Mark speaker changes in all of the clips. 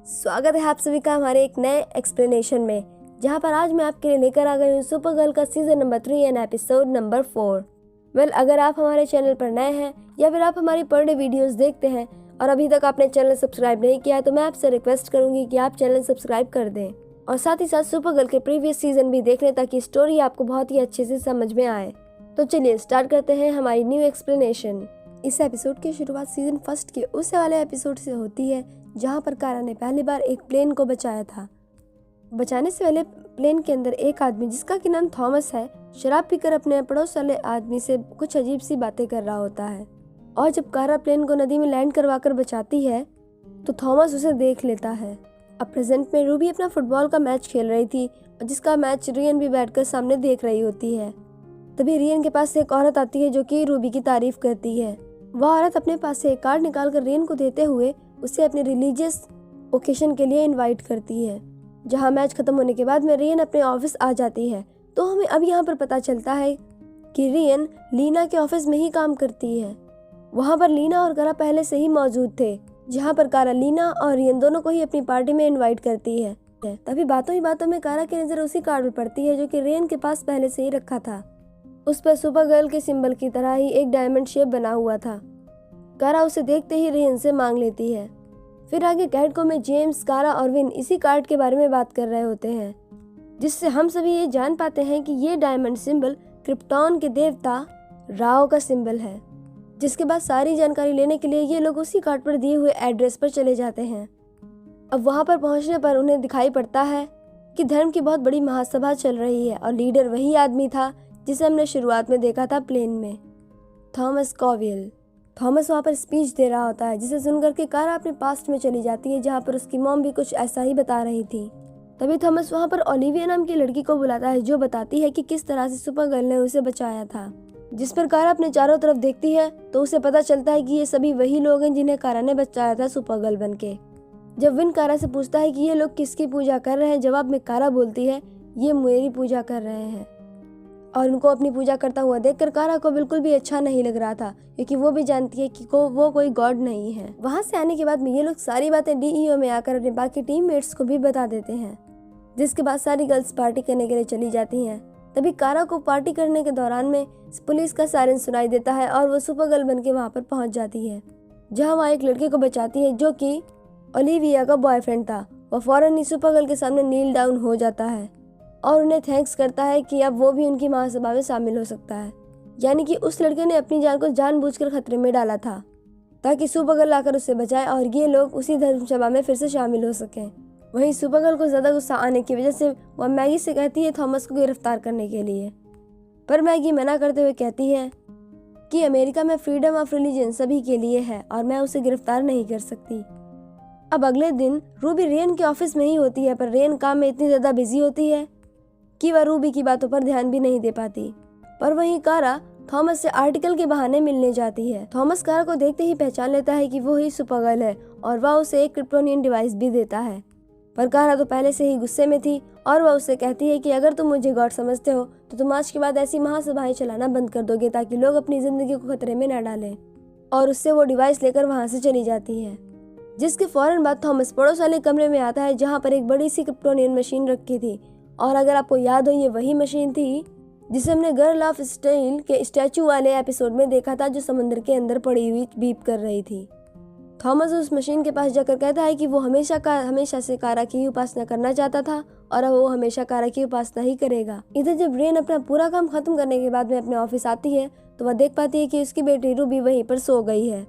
Speaker 1: स्वागत है आप सभी का हमारे एक नए एक्सप्लेनेशन में, जहां पर आज मैं आपके लिए लेकर आ गई हूँ सुपर गर्ल का season number 3 and episode number 4। अगर आप हमारे चैनल पर नए हैं या फिर आप हमारी पर डे वीडियोस देखते हैं और अभी तक आपने चैनल सब्सक्राइब नहीं किया है तो मैं आपसे रिक्वेस्ट करूंगी कि आप चैनल सब्सक्राइब कर दें और साथ ही साथ सुपर गर्ल के प्रीवियस सीजन भी देख लें ताकि स्टोरी आपको बहुत ही अच्छे से समझ में आए। तो चलिए स्टार्ट करते हैं हमारी न्यू एक्सप्लेनेशन। इस एपिसोड की शुरुआत सीजन फर्स्ट के उस वाले एपिसोड से होती है जहां पर कारा ने पहली बार एक प्लेन को बचाया था। बचाने से पहले प्लेन के अंदर एक आदमी जिसका कि नाम थॉमस है शराब पीकर अपने पड़ोस वाले आदमी से कुछ अजीब सी बातें कर रहा होता है और जब कारा प्लेन को नदी में लैंड करवाकर बचाती है तो थॉमस उसे देख लेता है। अब प्रेजेंट में रूबी अपना फुटबॉल का मैच खेल रही थी और जिसका मैच रियन भी बैठकर सामने देख रही होती है। तभी रियन के पास से एक औरत आती है जो कि रूबी की तारीफ करती है। वह औरत अपने पास से एक कार्ड निकालकर रियन को देते हुए उसे अपने रिलीजियस ओकेशन के लिए इनवाइट करती है। जहां मैच खत्म होने के बाद में रियन अपने ऑफिस आ जाती है तो हमें अब यहाँ पर पता चलता है कि रियन लीना के ऑफिस में ही काम करती है। वहां पर लीना और कारा पहले से ही मौजूद थे, जहां पर कारा लीना और रियन दोनों को ही अपनी पार्टी में इनवाइट करती है। तभी बातों ही बातों में कारा की नजर उसी कार्ड पर पड़ती है जो कि रियन के पास पहले से ही रखा था। उस पर सुपर गर्ल के सिंबल की तरह ही एक डायमंड शेप बना हुआ था। कारा उसे देखते ही रियन से मांग लेती है। फिर आगे कैटको में जेम्स, कारा और विन इसी कार्ड के बारे में बात कर रहे होते हैं, जिससे हम सभी ये जान पाते हैं कि ये डायमंड सिंबल क्रिप्टॉन के देवता राओ का सिंबल है। जिसके बाद सारी जानकारी लेने के लिए ये लोग उसी कार्ड पर दिए हुए एड्रेस पर चले जाते हैं। अब वहां पर पहुंचने पर उन्हें दिखाई पड़ता है कि धर्म की बहुत बड़ी महासभा चल रही है और लीडर वही आदमी था जिसे हमने शुरुआत में देखा था प्लेन में, थॉमस कॉवियल। थॉमस वहाँ पर स्पीच दे रहा होता है जिसे सुनकर के कारा अपने पास्ट में चली जाती है जहाँ पर उसकी मॉम भी कुछ ऐसा ही बता रही थी। तभी थॉमस वहाँ पर ओलिविया नाम की लड़की को बुलाता है जो बताती है कि किस तरह से सुपर गर्ल ने उसे बचाया था। जिस पर कारा अपने चारों तरफ देखती है तो उसे पता चलता है कि ये सभी वही लोग हैं जिन्हें कारा ने बचाया था सुपर गर्ल बन के। जब विन कारा से पूछता है कि ये लोग किसकी पूजा कर रहे हैं, जवाब में कारा बोलती है ये मेरी पूजा कर रहे हैं। और उनको अपनी पूजा करता हुआ देखकर कारा को बिल्कुल भी अच्छा नहीं लग रहा था क्योंकि वो भी जानती है कि वो कोई गॉड नहीं है। वहां से आने के बाद में ये लोग सारी बातें डीईओ में आकर अपने बाकी टीममेट्स को भी बता देते हैं, जिसके बाद सारी गर्ल्स पार्टी करने के लिए चली जाती हैं। तभी कारा को पार्टी करने के दौरान में पुलिस का सायरन सुनाई देता है और वो सुपर गर्ल बन के वहाँ पर पहुँच जाती है, जहाँ वहाँ एक लड़के को बचाती है जो कि ओलिविया का बॉयफ्रेंड था। वह फौरन ही सुपर गर्ल के सामने नील डाउन हो जाता है और उन्हें थैंक्स करता है कि अब वो भी उनकी महासभा में शामिल हो सकता है। यानी कि उस लड़के ने अपनी जान को जानबूझकर खतरे में डाला था ताकि सुपर गर्ल आकर उसे बचाए और ये लोग उसी धर्मसभा में फिर से शामिल हो सकें। वहीं सुपर गर्ल को ज्यादा गुस्सा आने की वजह से वह मैगी से कहती है थॉमस को गिरफ्तार करने के लिए, पर मैगी मना करते हुए कहती है कि अमेरिका में फ्रीडम ऑफ रिलीजन सभी के लिए है और मैं उसे गिरफ्तार नहीं कर सकती। अब अगले दिन रूबी रियन के ऑफिस में ही होती है, पर रियन काम में इतनी ज्यादा बिजी होती है कि वह रूबी की बातों पर ध्यान भी नहीं दे पाती। पर वहीं कारा थॉमस से आर्टिकल के बहाने मिलने जाती है। थॉमस कारा को देखते ही पहचान लेता है कि वो ही सुपर गर्ल है और वह उसे एक क्रिप्टोनियन डिवाइस भी देता है। पर कारा तो पहले से ही गुस्से में थी और वह उससे कहती है कि अगर तुम मुझे गॉड समझते हो तो तुम आज के बाद ऐसी महासभाएं चलाना बंद कर दोगे ताकि लोग अपनी जिंदगी को खतरे में न डालें। और उससे वो डिवाइस लेकर वहां से चली जाती है। जिसके फौरन बाद थॉमस पड़ोस वाले कमरे में आता है जहाँ पर एक बड़ी सी क्रिप्टोनियन मशीन रखी थी। और अगर आपको याद हो ये वही मशीन थी जिसे हमने गर्ल ऑफ स्टील के स्टैचू वाले एपिसोड में देखा था जो समुद्र के अंदर पड़ी हुई बीप कर रही थी। थॉमस उस मशीन के पास जाकर कहता है कि वो हमेशा से कारा की उपासना करना चाहता था और अब वो हमेशा कारा की उपासना ही करेगा। इधर जब रियन अपना पूरा काम खत्म करने के बाद में अपने ऑफिस आती है तो वह देख पाती है कि उसकी बेटी रूबी वहीं पर सो गई है।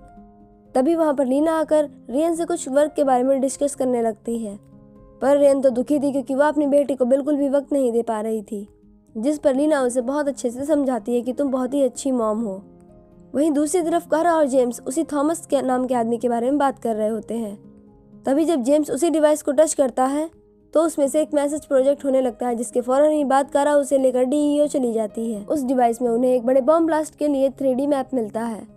Speaker 1: तभी वहाँ पर लीना आकर रियन से कुछ वर्क के बारे में डिस्कस करने लगती है, पर रियन तो दुखी थी क्योंकि वह अपनी बेटी को बिल्कुल भी वक्त नहीं दे पा रही थी। जिस पर लीना उसे बहुत अच्छे से समझाती है कि तुम बहुत ही अच्छी मॉम हो। वहीं दूसरी तरफ कारा और जेम्स उसी थॉमस के नाम के आदमी के बारे में बात कर रहे होते हैं। तभी जब जेम्स उसी डिवाइस को टच करता है तो उसमें से एक मैसेज प्रोजेक्ट होने लगता है, जिसके फौरन ही बाद कारा उसे लेकर डीईओ चली जाती है। उस डिवाइस में उन्हें एक बड़े बॉम्ब ब्लास्ट के लिए 3D मैप मिलता है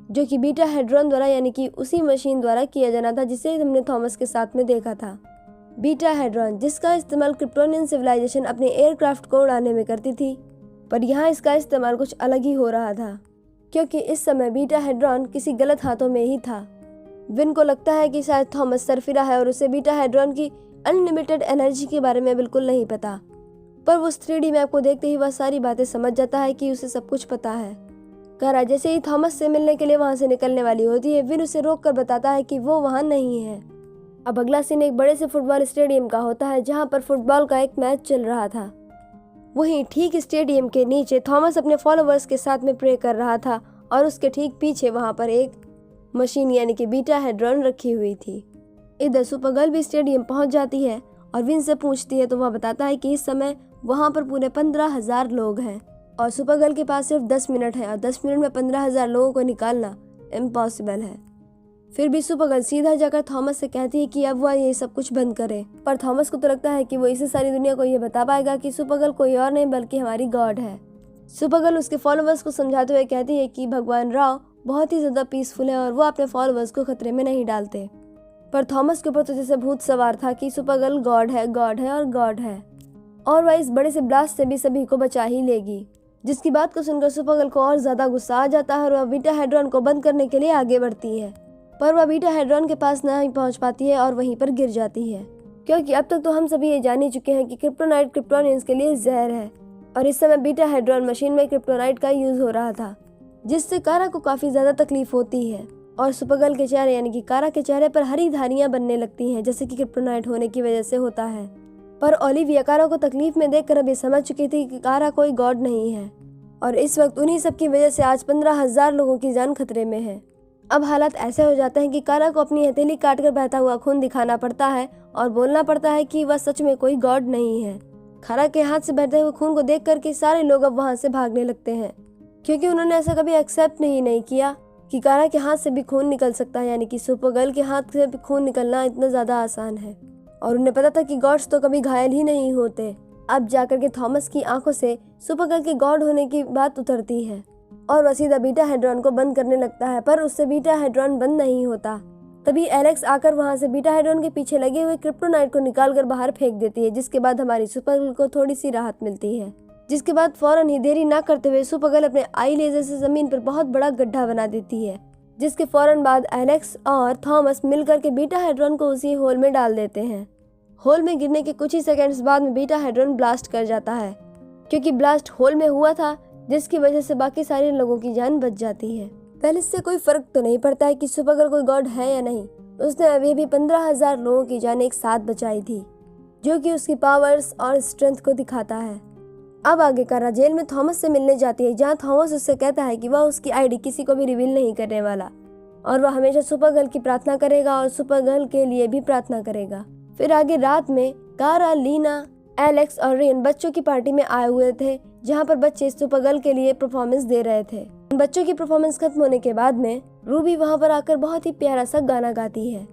Speaker 1: जो कि बीटा हेड्रॉन द्वारा यानी कि उसी मशीन द्वारा किया जाना था जिसे हमने थॉमस के साथ में देखा था। बीटा हेड्रॉन जिसका इस्तेमाल क्रिप्टोनियन सिविलाइजेशन अपने एयरक्राफ्ट को उड़ाने में करती थी, पर यहाँ इसका इस्तेमाल कुछ अलग ही हो रहा था क्योंकि इस समय बीटा हेड्रॉन किसी गलत हाथों में ही था। विन को लगता है कि शायद थॉमस सरफिरा है और उसे बीटा हेड्रॉन की अनलिमिटेड एनर्जी के बारे में बिल्कुल नहीं पता, पर वो उस 3D मैप को देखते ही वह सारी बातें समझ जाता है कि उसे सब कुछ पता है। कारा जैसे ही थॉमस से मिलने के लिए वहां से निकलने वाली होती है, विन उसे रोक कर बताता है कि वो वहां नहीं है। अब अगला सीन एक बड़े से फुटबॉल स्टेडियम का होता है जहां पर फुटबॉल का एक मैच चल रहा था। वहीं ठीक स्टेडियम के नीचे थॉमस अपने फॉलोअर्स के साथ में प्रे कर रहा था और उसके ठीक पीछे वहां पर एक मशीन यानी कि बीटा हेड्रॉन रखी हुई थी। इधर सुपरगर्ल भी स्टेडियम पहुंच जाती है और विन से पूछती है तो वह बताता है कि इस समय वहां पर पूरे 15,000 लोग हैं और सुपरगर्ल के पास सिर्फ 10 मिनट है और 10 मिनट में 15,000 लोगों को निकालना इम्पॉसिबल है। फिर भी सुपरगर्ल सीधा जाकर थॉमस से कहती है कि अब वह ये सब कुछ बंद करे, पर थॉमस को तो लगता है कि वो इसे सारी दुनिया को ये बता पाएगा कि सुपरगर्ल कोई और नहीं बल्कि हमारी गॉड है। सुपरगर्ल उसके फॉलोअर्स को समझाते हुए कहती है कि भगवान राव बहुत ही ज्यादा पीसफुल है और वो अपने फॉलोअर्स को खतरे में नहीं डालते, पर थॉमस के ऊपर तो जैसे भूत सवार था कि सुपरगर्ल गॉड है, गॉड है और गॉड है और वह इस बड़े से ब्लास्ट से भी सभी को बचा ही लेगी। जिसकी बात को सुनकर सुपरगर्ल को और ज्यादा गुस्सा आ जाता है और वह बीटा हेड्रॉन को बंद करने के लिए आगे बढ़ती है, पर वह बीटा हेड्रॉन के पास नहीं पहुंच पाती है और वहीं पर गिर जाती है, क्योंकि अब तक तो हम सभी ये जान ही चुके हैं कि क्रिप्टोनाइट क्रिप्टोनियंस के लिए जहर है और इस समय बीटा हेड्रॉन मशीन में क्रिप्टोनाइट का यूज हो रहा था, जिससे कारा को काफी ज्यादा तकलीफ होती है और सुपरगर्ल के चेहरे यानी कि कारा के चेहरे पर हरी धारियां बनने लगती हैं जैसे कि क्रिप्टोनाइट होने की वजह से होता है। पर ओलिविया कारा को तकलीफ में देखकर अभी समझ चुकी थी कि कारा कोई गॉड नहीं है और इस वक्त उन्हीं सब की वजह से आज 15,000 लोगों की जान खतरे में है। अब हालात ऐसे हो जाते हैं कि कारा को अपनी हथेली काटकर बहता हुआ खून दिखाना पड़ता है और बोलना पड़ता है कि वह सच में कोई गॉड नहीं है। कारा के हाथ से बहते हुए खून को देख करके सारे लोग अब वहां से भागने लगते हैं, क्योंकि उन्होंने ऐसा कभी एक्सेप्ट नहीं किया कि कारा के हाथ से भी खून निकल सकता है, यानी कि सुपरगर्ल के हाथ से भी खून निकलना इतना ज्यादा आसान है। और उन्हें पता था कि गॉड्स तो कभी घायल ही नहीं होते। अब जाकर के थॉमस की आंखों से सुपरगर्ल के गॉड होने की बात उतरती है और वह सीधा बीटा हेड्रॉन को बंद करने लगता है, पर उससे बीटा हेड्रॉन बंद नहीं होता। तभी एलेक्स आकर वहां से बीटा हेड्रॉन के पीछे लगे हुए क्रिप्टोनाइट को निकालकर बाहर फेंक देती है, जिसके बाद हमारी सुपरगर्ल को थोड़ी सी राहत मिलती है। जिसके बाद फौरन ही देरी ना करते हुए सुपरगर्ल अपने आई लेजर से जमीन पर बहुत बड़ा गड्ढा बना देती है, जिसके फौरन बाद एलेक्स और थॉमस मिलकर के बीटा हेड्रॉन को उसी होल में डाल देते हैं। होल में गिरने के कुछ ही सेकंड्स बाद में बीटा हेड्रॉन ब्लास्ट कर जाता है, क्योंकि ब्लास्ट होल में हुआ था, जिसकी वजह से बाकी सारे लोगों की जान बच जाती है। पहले इससे कोई फर्क तो नहीं पड़ता है कि सुपरगर्ल कोई गॉड है या नहीं, उसने अभी भी 15,000 लोगों की जान एक साथ बचाई थी, जो कि उसकी पावर्स और स्ट्रेंथ को दिखाता है। अब आगे कारा जेल में थॉमस से मिलने जाती है, जहाँ थॉमस उससे कहता है कि वह उसकी आईडी किसी को भी रिवील नहीं करने वाला और वह हमेशा सुपरगर्ल की प्रार्थना करेगा और सुपरगर्ल के लिए भी प्रार्थना करेगा। फिर आगे रात में कारा, लीना, एलेक्स और रेन बच्चों की पार्टी में आए हुए थे, जहाँ पर बच्चे सुपरगर्ल के लिए परफॉर्मेंस दे रहे थे। बच्चों की परफॉर्मेंस खत्म होने के बाद में रूबी वहाँ पर आकर बहुत ही प्यारा सा गाना गाती है,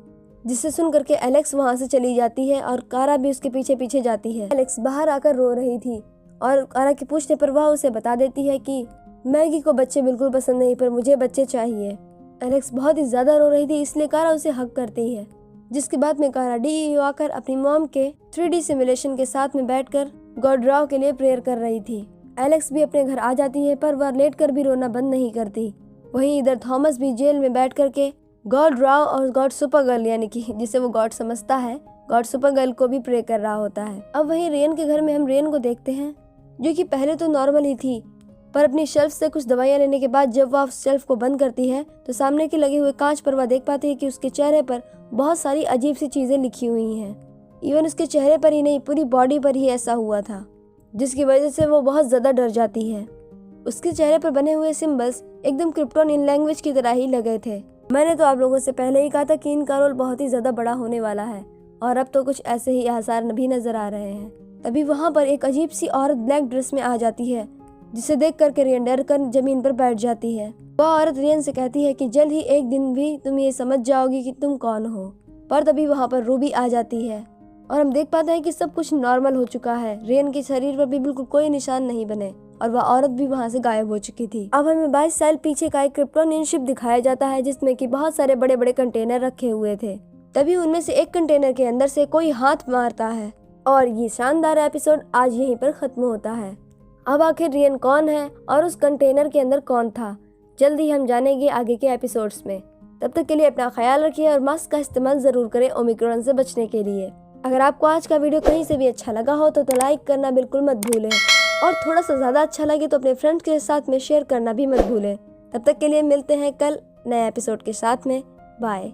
Speaker 1: जिसे सुन करके एलेक्स वहाँ से चली जाती है और कारा भी उसके पीछे पीछे जाती है। एलेक्स बाहर आकर रो रही थी और कारा के पूछने पर वह उसे बता देती है कि मैगी को बच्चे बिल्कुल पसंद नहीं, पर मुझे बच्चे चाहिए। एलेक्स बहुत ही ज्यादा रो रही थी, इसलिए कारा उसे हक करती है, जिसके बाद में कारा डीईओ आकर अपनी मॉम के 3D सिमुलेशन के साथ में बैठकर गॉड राव के लिए प्रेयर कर रही थी। एलेक्स भी अपने घर आ जाती है, पर वह लेट कर भी रोना बंद नहीं करती। वहीं इधर थॉमस भी जेल में बैठ करके गॉड राव और गॉड सुपरगर्ल यानी कि जिसे वो गॉड समझता है, गॉड सुपरगर्ल को भी प्रे कर रहा होता है। अब वहीं रेन के घर में हम रेन को देखते हैं, जो कि पहले तो नॉर्मल ही थी, पर अपनी शेल्फ से कुछ दवाइयाँ लेने के बाद जब वह शेल्फ को बंद करती है तो सामने के लगे हुए कांच पर वह देख पाती है कि उसके चेहरे पर बहुत सारी अजीब सी चीजें लिखी हुई हैं। इवन उसके चेहरे पर ही नहीं, पूरी बॉडी पर ही ऐसा हुआ था, जिसकी वजह से वो बहुत ज्यादा डर जाती है। उसके चेहरे पर बने हुए सिंबल्स एकदम क्रिप्टोनियन लैंग्वेज की तरह ही लगे थे। मैंने तो आप लोगों से पहले ही कहा था कि इनका रोल बहुत ही ज्यादा बड़ा होने वाला है और अब तो कुछ ऐसे ही आसार भी नजर आ रहे हैं। तभी वहाँ पर एक अजीब सी औरत ब्लैक ड्रेस में आ जाती है, जिसे देख करके रियन डर कर जमीन पर बैठ जाती है। वह औरत रियन से कहती है कि जल्द ही एक दिन भी तुम ये समझ जाओगी कि तुम कौन हो। पर तभी वहाँ पर रूबी आ जाती है और हम देख पाते हैं कि सब कुछ नॉर्मल हो चुका है। रियन के शरीर पर भी बिल्कुल कोई निशान नहीं बने और वह औरत भी वहाँ से गायब हो चुकी थी। अब हमें 22 साल पीछे का एक क्रिप्टोनियन शिप दिखाया जाता है, जिसमें कि बहुत सारे बड़े बड़े कंटेनर रखे हुए थे। तभी उनमें से एक कंटेनर के अंदर से कोई हाथ मारता है और ये शानदार एपिसोड आज यहीं पर खत्म होता है। अब आखिर रियन कौन है और उस कंटेनर के अंदर कौन था, जल्दी हम जानेंगे आगे के एपिसोड्स में। तब तक के लिए अपना ख्याल रखिए और मास्क का इस्तेमाल ज़रूर करें ओमिक्रॉन से बचने के लिए। अगर आपको आज का वीडियो कहीं से भी अच्छा लगा हो तो लाइक करना बिल्कुल मत भूलें और थोड़ा सा ज़्यादा अच्छा लगे तो अपने फ्रेंड्स के साथ में शेयर करना भी मत भूलें। तब तक के लिए मिलते हैं कल नए एपिसोड के साथ में। बाय।